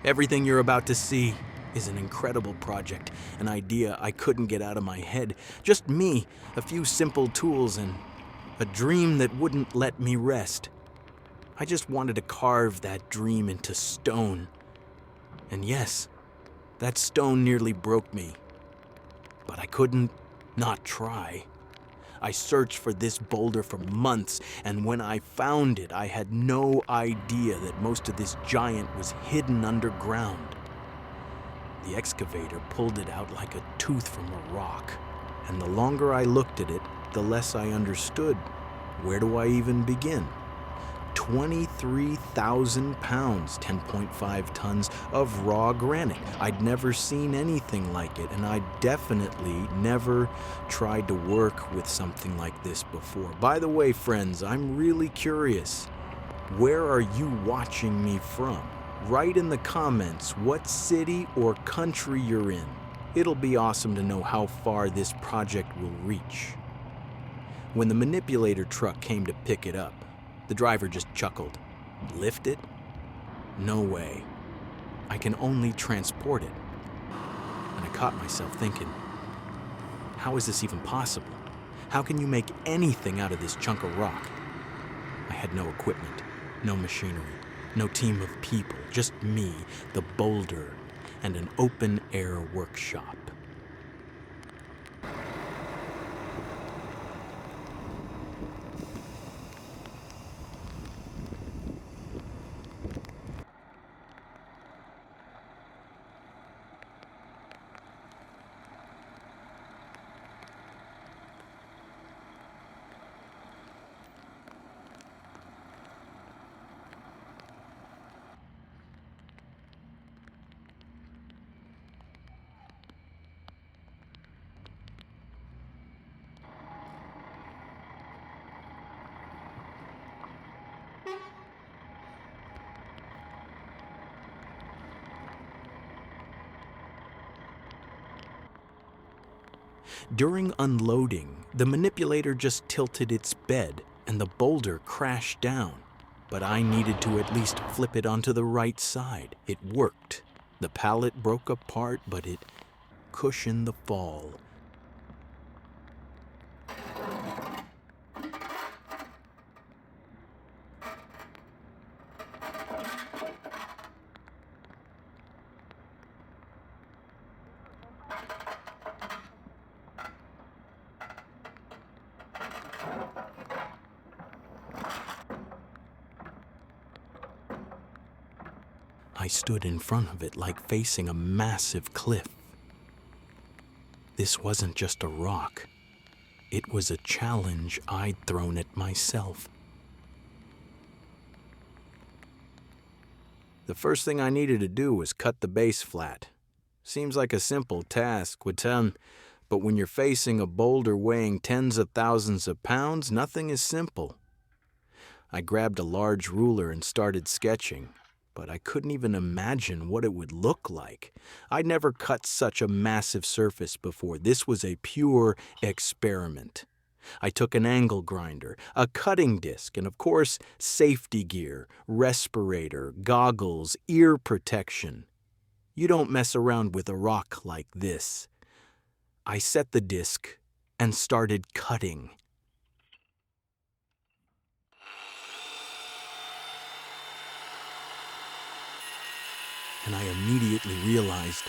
Everything you're about to see is an incredible project, an idea I couldn't get out of my head. Just me, a few simple tools, and a dream that wouldn't let me rest. I just wanted to carve that dream into stone. And yes, that stone nearly broke me. But I couldn't not try. I searched for this boulder for months, and when I found it, I had no idea that most of this giant was hidden underground. The excavator pulled it out like a tooth from a rock, and the longer I looked at it, the less I understood. Where do I even begin? 23,000 pounds, 10.5 tons of raw granite. I'd never seen anything like it, and I definitely never tried to work with something like this before. By the way, friends, I'm really curious. Where are you watching me from? Write in the comments what city or country you're in. It'll be awesome to know how far this project will reach. When the manipulator truck came to pick it up, the driver just chuckled. Lift it? No way. I can only transport it. And I caught myself thinking, how is this even possible? How can you make anything out of this chunk of rock? I had no equipment, no machinery, no team of people, just me, the boulder, and an open-air workshop. During unloading, the manipulator just tilted its bed and the boulder crashed down. But I needed to at least flip it onto the right side. It worked. The pallet broke apart, but it cushioned the fall. I stood in front of it like facing a massive cliff. This wasn't just a rock. It was a challenge I'd thrown at myself. The first thing I needed to do was cut the base flat. Seems like a simple task, but when you're facing a boulder weighing tens of thousands of pounds, nothing is simple. I grabbed a large ruler and started sketching, but I couldn't even imagine what it would look like. I'd never cut such a massive surface before. This was a pure experiment. I took an angle grinder, a cutting disc, and of course, safety gear, respirator, goggles, ear protection. You don't mess around with a rock like this. I set the disc and started cutting. And I immediately realized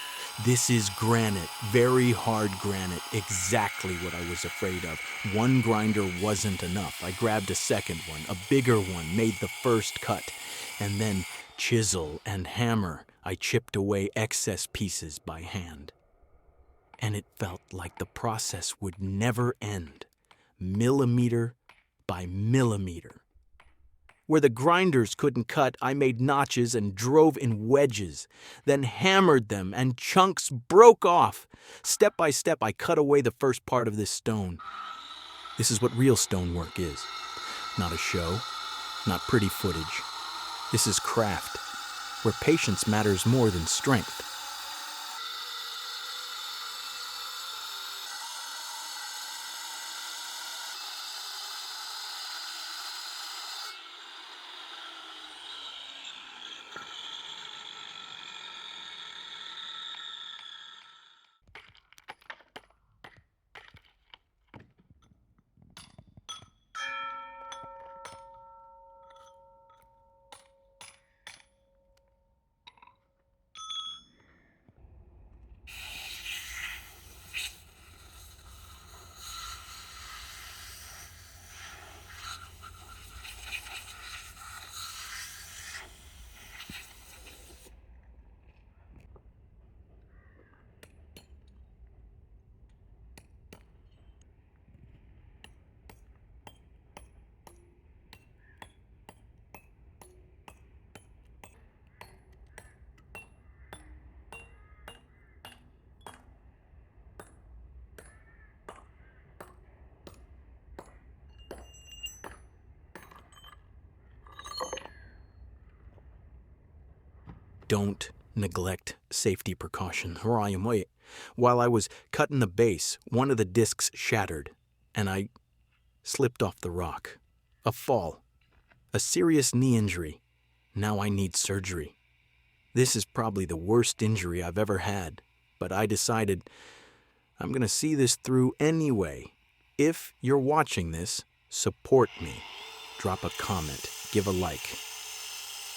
this is granite, very hard granite, exactly what I was afraid of. One grinder wasn't enough. I grabbed a second one, a bigger one, made the first cut, and then chisel and hammer, I chipped away excess pieces by hand. And it felt like the process would never end, millimeter by millimeter. Where the grinders couldn't cut, I made notches and drove in wedges, then hammered them and chunks broke off. Step by step, I cut away the first part of this stone. This is what real stonework is. Not a show, not pretty footage. This is craft, where patience matters more than strength. Don't neglect safety precautions. While I was cutting the base, one of the discs shattered, and I slipped off the rock. A fall. A serious knee injury. Now I need surgery. This is probably the worst injury I've ever had, but I decided I'm going to see this through anyway. If you're watching this, support me. Drop a comment. Give a like.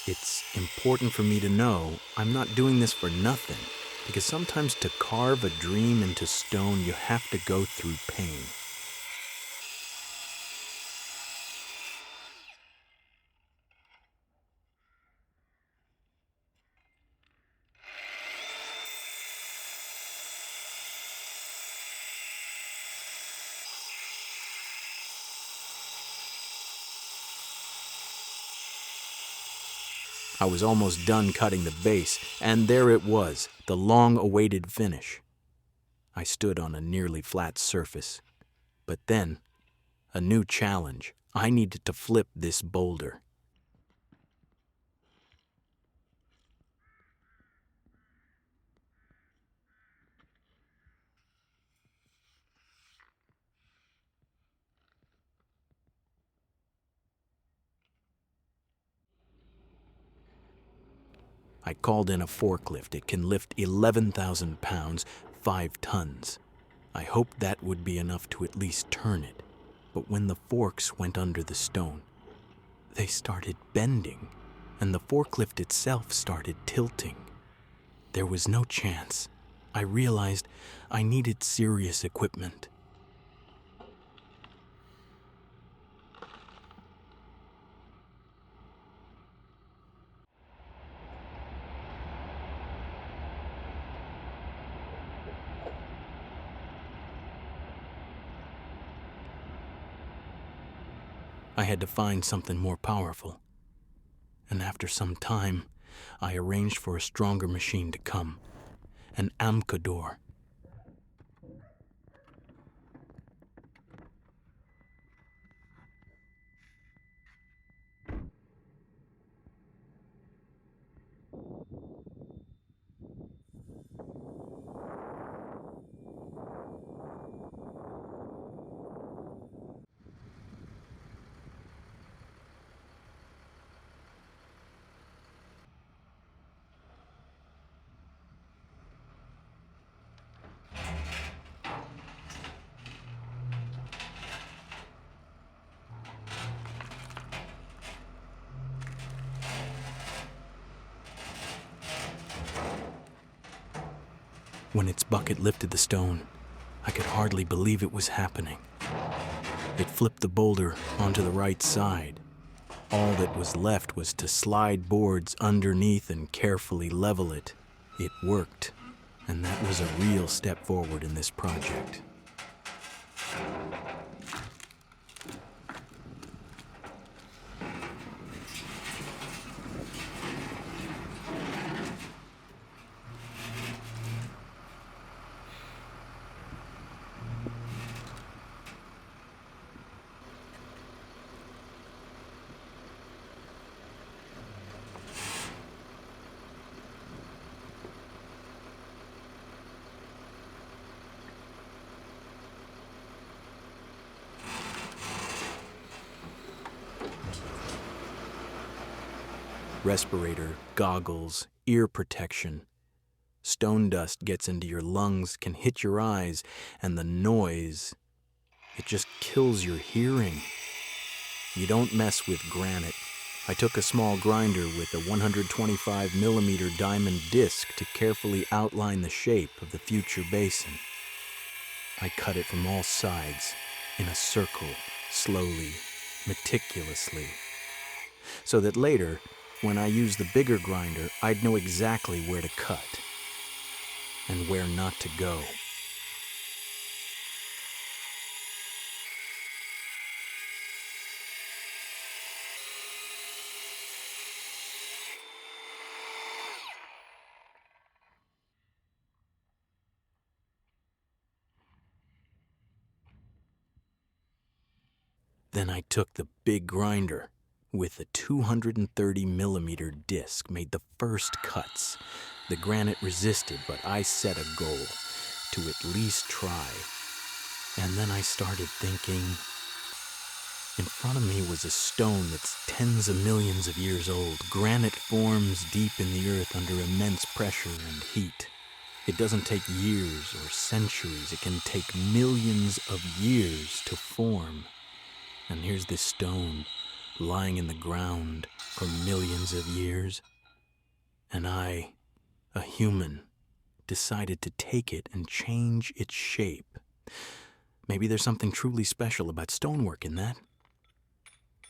It's important for me to know I'm not doing this for nothing, because sometimes to carve a dream into stone, you have to go through pain. I was almost done cutting the base, and there it was, the long-awaited finish. I stood on a nearly flat surface. But then, a new challenge. I needed to flip this boulder. I called in a forklift. It can lift 11,000 pounds, 5 tons. I hoped that would be enough to at least turn it. But when the forks went under the stone, they started bending, and the forklift itself started tilting. There was no chance. I realized I needed serious equipment. I had to find something more powerful. And after some time, I arranged for a stronger machine to come, an Amkador. When its bucket lifted the stone, I could hardly believe it was happening. It flipped the boulder onto the right side. All that was left was to slide boards underneath and carefully level it. It worked, and that was a real step forward in this project. Respirator, goggles, ear protection. Stone dust gets into your lungs, can hit your eyes, and the noise, it just kills your hearing. You don't mess with granite. I took a small grinder with a 125mm diamond disc to carefully outline the shape of the future basin. I cut it from all sides, in a circle, slowly, meticulously, so that later, when I used the bigger grinder, I'd know exactly where to cut and where not to go. Then I took the big grinder, with a 230 millimeter disc made the first cuts. The granite resisted, but I set a goal to at least try. And then I started thinking, in front of me was a stone that's tens of millions of years old. Granite forms deep in the earth under immense pressure and heat. It doesn't take years or centuries. It can take millions of years to form. And here's this stone lying in the ground for millions of years. And I, a human, decided to take it and change its shape. Maybe there's something truly special about stonework in that.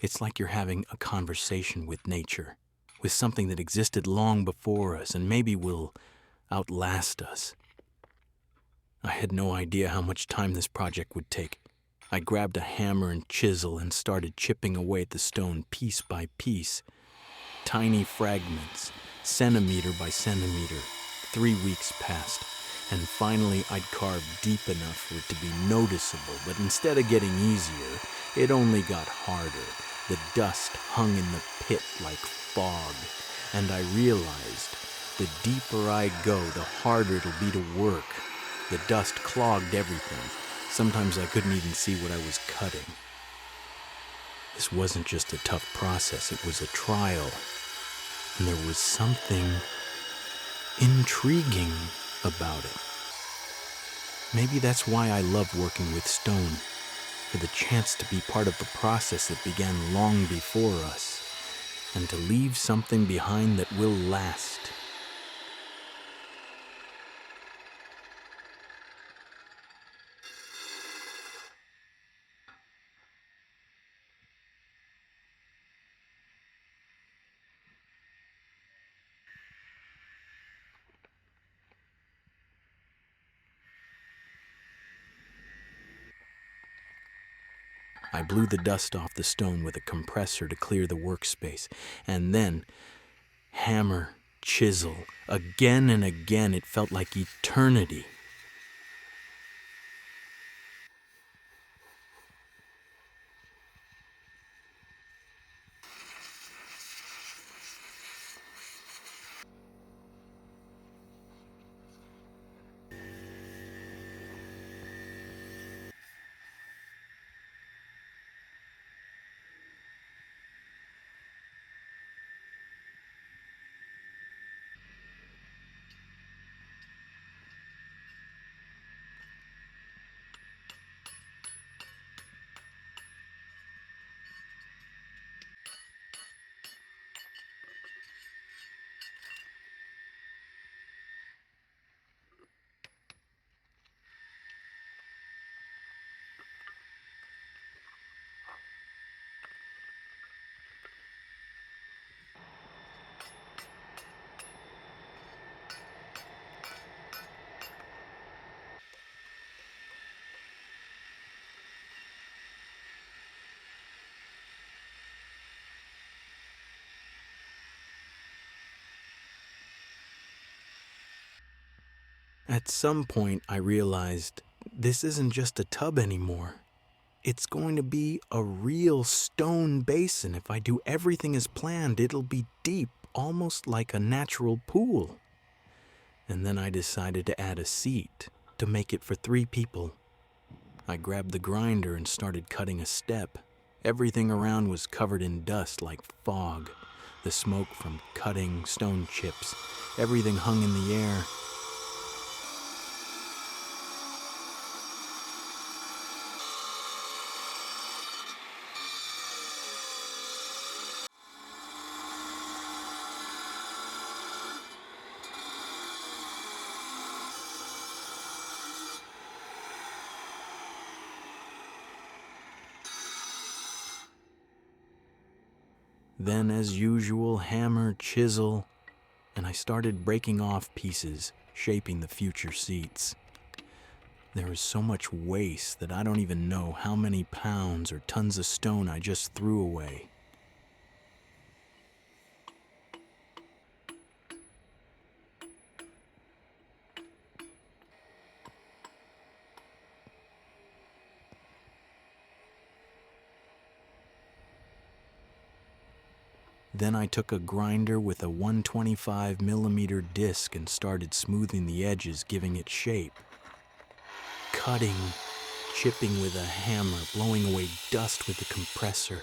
It's like you're having a conversation with nature, with something that existed long before us and maybe will outlast us. I had no idea how much time this project would take. I grabbed a hammer and chisel and started chipping away at the stone piece by piece. Tiny fragments, centimeter by centimeter. 3 weeks passed, and finally I'd carved deep enough for it to be noticeable, but instead of getting easier, it only got harder. The dust hung in the pit like fog, and I realized the deeper I go, the harder it'll be to work. The dust clogged everything. Sometimes I couldn't even see what I was cutting. This wasn't just a tough process, it was a trial. And there was something intriguing about it. Maybe that's why I love working with stone, for the chance to be part of a process that began long before us, and to leave something behind that will last. I blew the dust off the stone with a compressor to clear the workspace, and then hammer, chisel, again and again. It felt like eternity. At some point, I realized this isn't just a tub anymore. It's going to be a real stone basin. If I do everything as planned, it'll be deep, almost like a natural pool. And then I decided to add a seat to make it for 3 people. I grabbed the grinder and started cutting a step. Everything around was covered in dust like fog. The smoke from cutting, stone chips, everything hung in the air. Then, as usual, hammer, chisel, and I started breaking off pieces, shaping the future seats. There is so much waste that I don't even know how many pounds or tons of stone I just threw away. Then I took a grinder with a 125 millimeter disc and started smoothing the edges, giving it shape. Cutting, chipping with a hammer, blowing away dust with the compressor.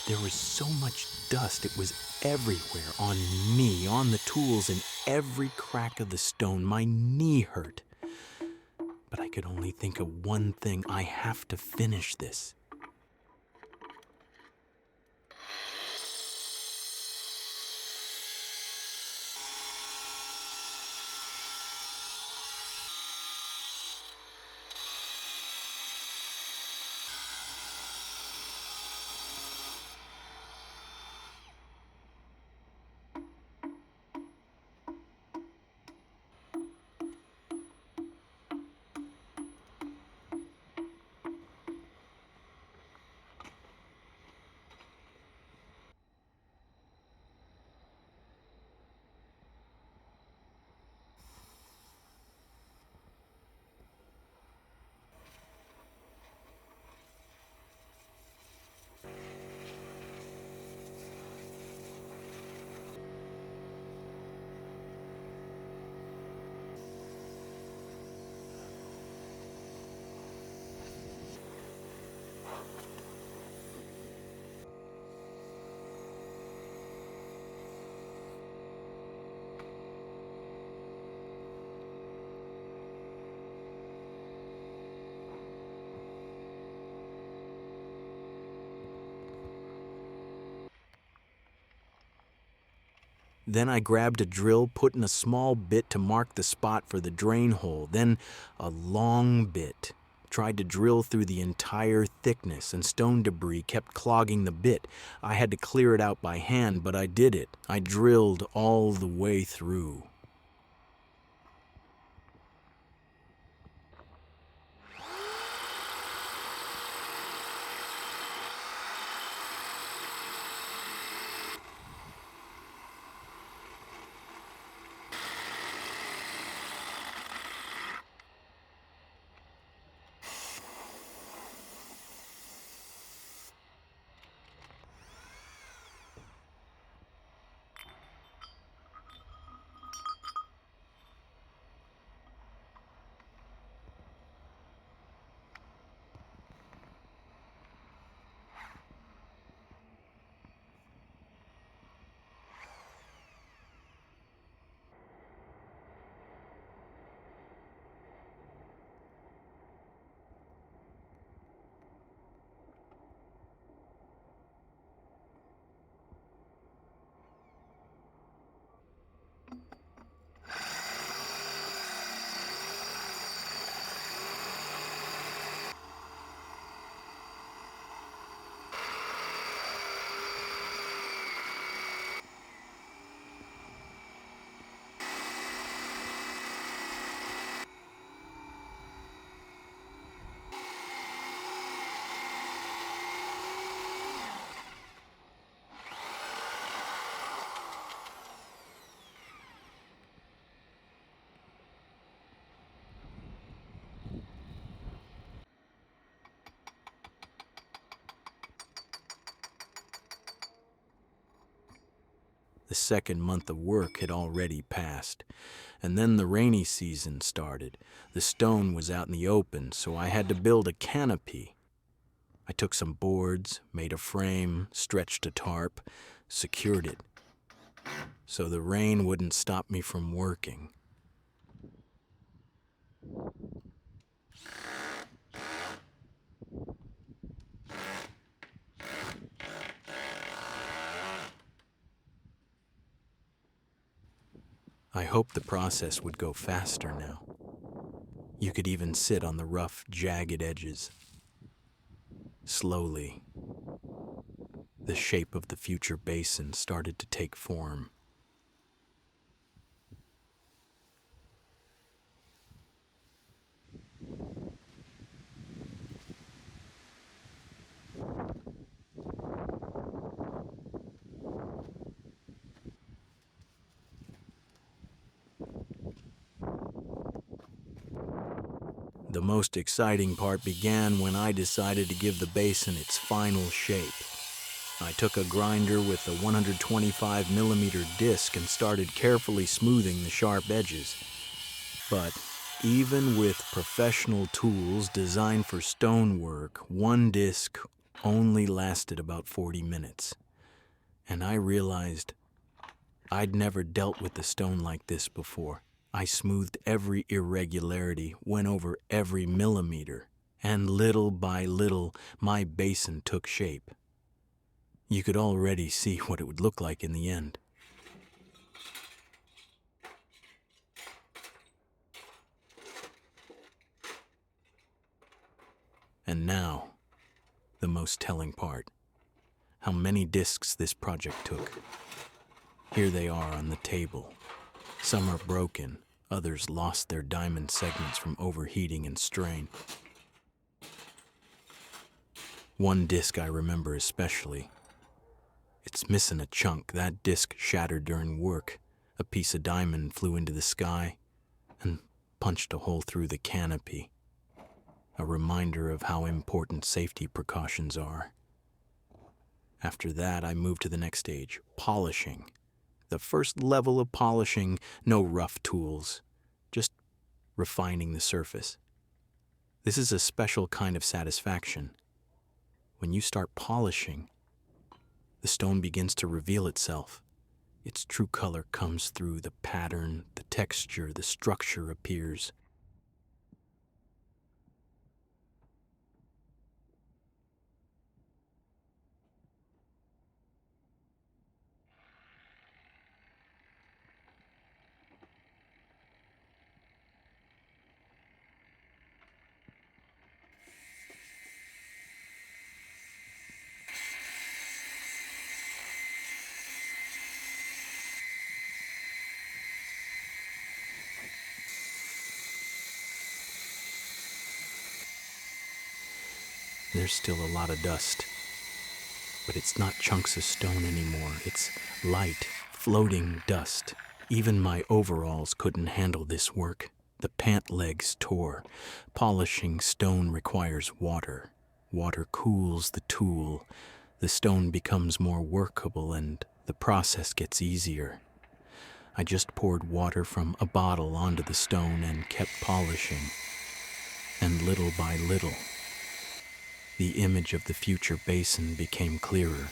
There was so much dust, it was everywhere, on me, on the tools, in every crack of the stone. My knee hurt. But I could only think of one thing: I have to finish this. Then I grabbed a drill, put in a small bit to mark the spot for the drain hole, then a long bit. Tried to drill through the entire thickness, and stone debris kept clogging the bit. I had to clear it out by hand, but I did it. I drilled all the way through. The second month of work had already passed, and then the rainy season started. The stone was out in the open, so I had to build a canopy. I took some boards, made a frame, stretched a tarp, secured it, so the rain wouldn't stop me from working. I hoped the process would go faster now. You could even sit on the rough, jagged edges. Slowly, the shape of the future basin started to take form. The most exciting part began when I decided to give the basin its final shape. I took a grinder with a 125 millimeter disc and started carefully smoothing the sharp edges. But even with professional tools designed for stonework, one disc only lasted about 40 minutes. And I realized I'd never dealt with the stone like this before. I smoothed every irregularity, went over every millimeter, and little by little, my basin took shape. You could already see what it would look like in the end. And now, the most telling part. How many discs this project took. Here they are on the table. Some are broken, others lost their diamond segments from overheating and strain. One disc I remember especially. It's missing a chunk. That disc shattered during work. A piece of diamond flew into the sky and punched a hole through the canopy. A reminder of how important safety precautions are. After that, I moved to the next stage, polishing. The first level of polishing, no rough tools, just refining the surface. This is a special kind of satisfaction. When you start polishing, the stone begins to reveal itself. Its true color comes through the pattern, the texture, the structure appears. There's still a lot of dust, but it's not chunks of stone anymore. It's light, floating dust. Even my overalls couldn't handle this work. The pant legs tore. Polishing stone requires water. Water cools the tool. The stone becomes more workable and the process gets easier. I just poured water from a bottle onto the stone and kept polishing. And little by little, the image of the future basin became clearer.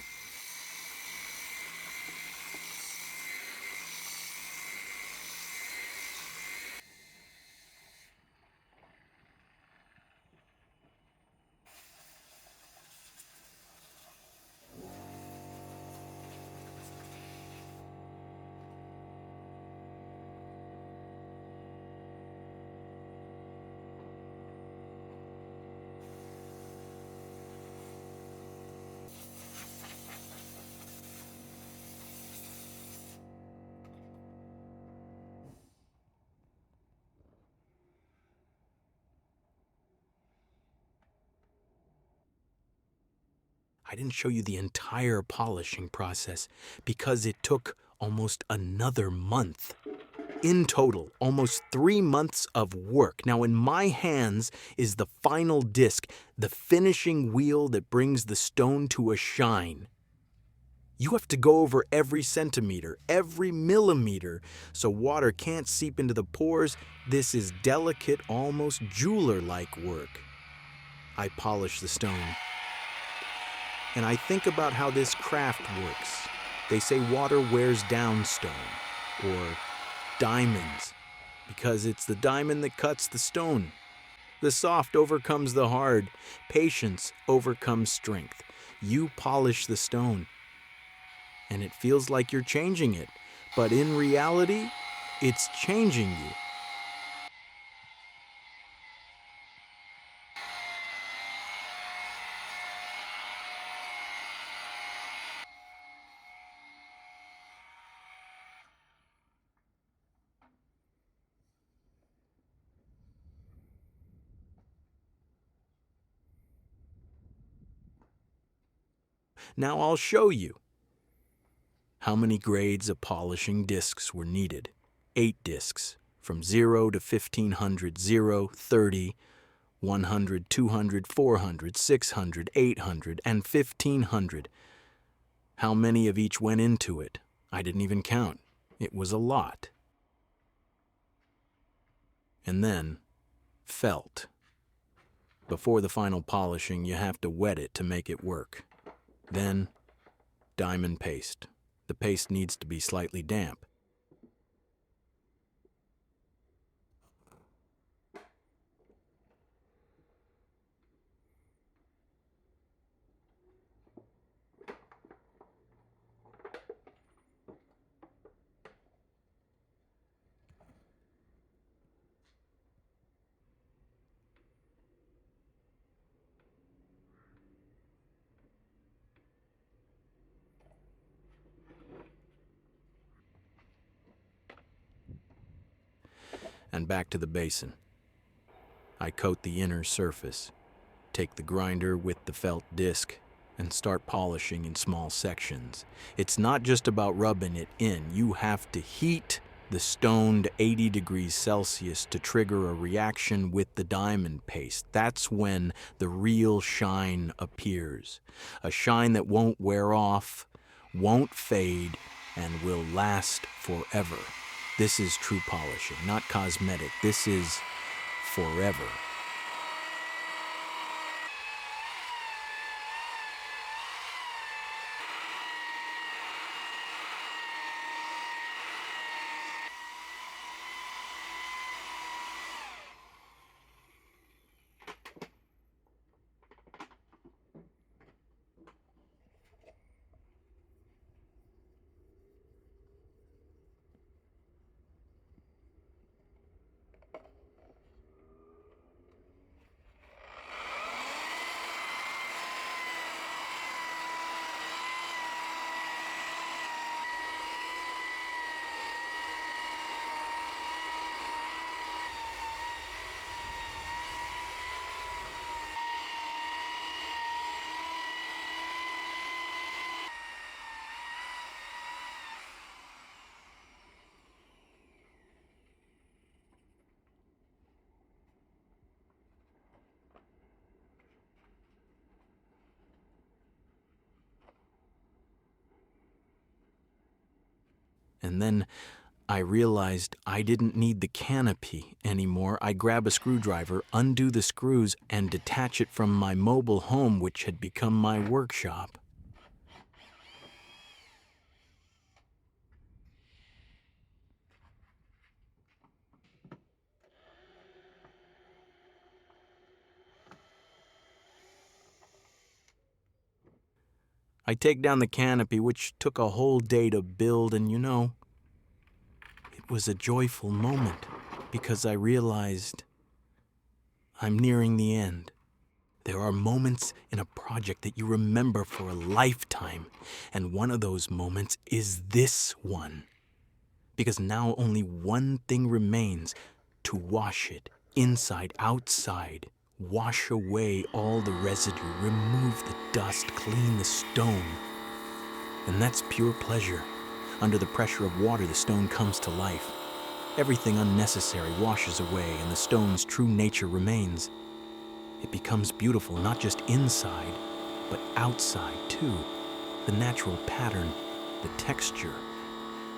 I didn't show you the entire polishing process because it took almost another month. In total, almost 3 months of work. Now, in my hands is the final disc, the finishing wheel that brings the stone to a shine. You have to go over every centimeter, every millimeter, so water can't seep into the pores. This is delicate, almost jeweler-like work. I polish the stone. And I think about how this craft works. They say water wears down stone, or diamonds, because it's the diamond that cuts the stone. The soft overcomes the hard. Patience overcomes strength. You polish the stone, and it feels like you're changing it, but in reality, it's changing you. Now I'll show you. How many grades of polishing discs were needed? 8 discs, from 0 to 1500, 0, 30, 100, 200, 400, 600, 800, and 1500. How many of each went into it? I didn't even count. It was a lot. And then, felt. Before the final polishing, you have to wet it to make it work. Then, diamond paste. The paste needs to be slightly damp. And back to the basin. I coat the inner surface, take the grinder with the felt disc, and start polishing in small sections. It's not just about rubbing it in. You have to heat the stone to 80 degrees Celsius to trigger a reaction with the diamond paste. That's when the real shine appears. A shine that won't wear off, won't fade, and will last forever. This is true polishing, not cosmetic. This is forever. And then I realized I didn't need the canopy anymore. I grab a screwdriver, undo the screws, and detach it from my mobile home, which had become my workshop. I take down the canopy, which took a whole day to build, and it was a joyful moment because I realized I'm nearing the end. There are moments in a project that you remember for a lifetime, and one of those moments is this one. Because now only one thing remains: to wash it, inside, outside. Wash away all the residue, remove the dust, clean the stone. And that's pure pleasure. Under the pressure of water, the stone comes to life. Everything unnecessary washes away, and the stone's true nature remains. It becomes beautiful not just inside, but outside too. The natural pattern, the texture,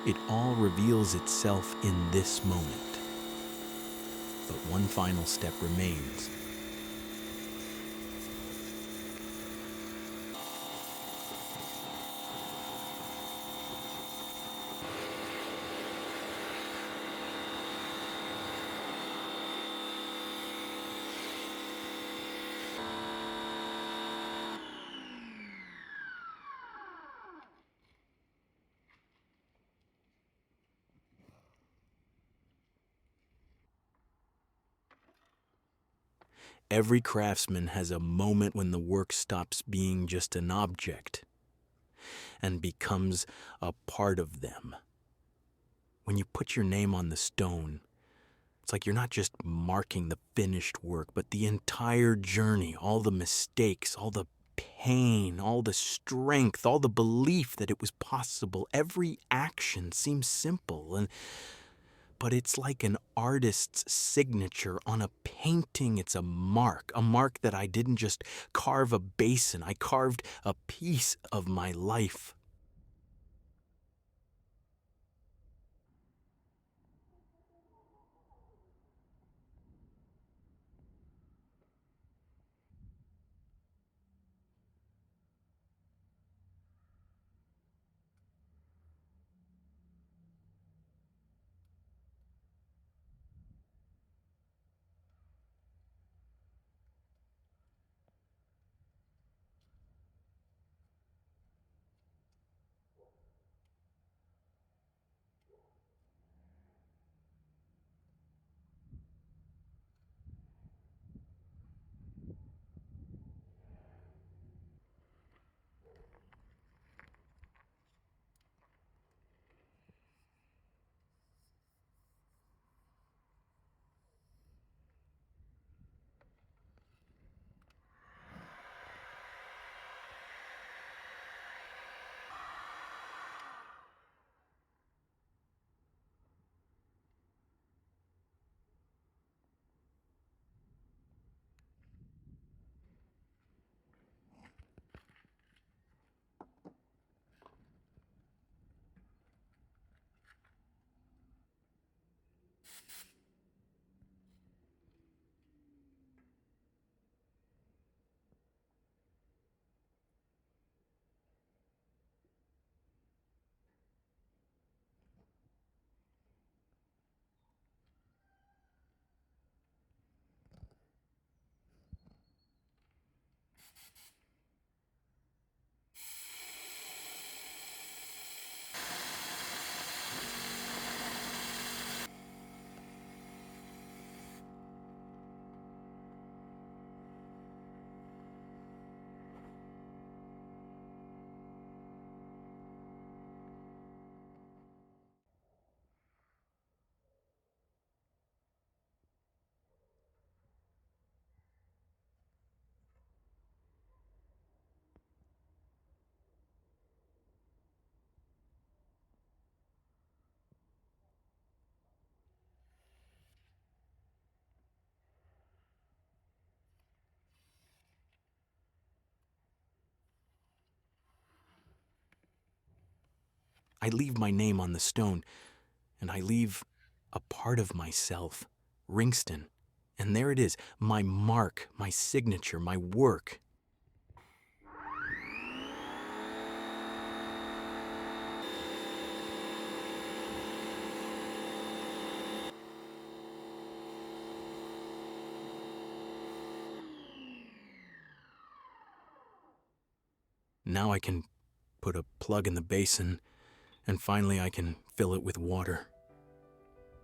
it all reveals itself in this moment. But one final step remains. Every craftsman has a moment when the work stops being just an object and becomes a part of them. When you put your name on the stone, it's like you're not just marking the finished work, but the entire journey, all the mistakes, all the pain, all the strength, all the belief that it was possible. Every action seems simple, but it's like an artist's signature on a painting. It's a mark that I didn't just carve a basin. I carved a piece of my life. I leave my name on the stone, and I leave a part of myself, RingStone. And there it is, my mark, my signature, my work. Now I can put a plug in the basin, and finally I can fill it with water.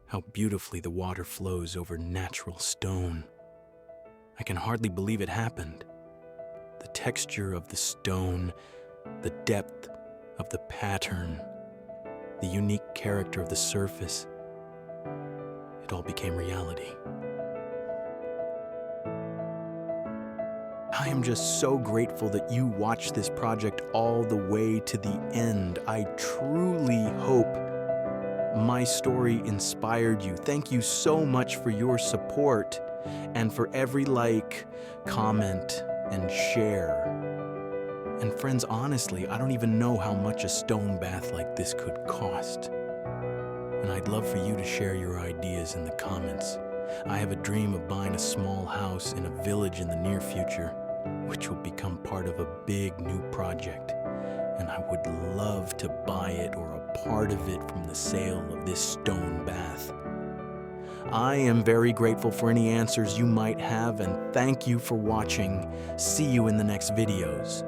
How beautifully the water flows over natural stone. I can hardly believe it happened. The texture of the stone, the depth of the pattern, the unique character of the surface, it all became reality. I am just so grateful that you watched this project all the way to the end. I truly hope my story inspired you. Thank you so much for your support and for every like, comment, and share. And friends, honestly, I don't even know how much a stone bath like this could cost. And I'd love for you to share your ideas in the comments. I have a dream of buying a small house in a village in the near future, which will become part of a big new project. And I would love to buy it or a part of it from the sale of this stone bath. I am very grateful for any answers you might have, and thank you for watching. See you in the next videos.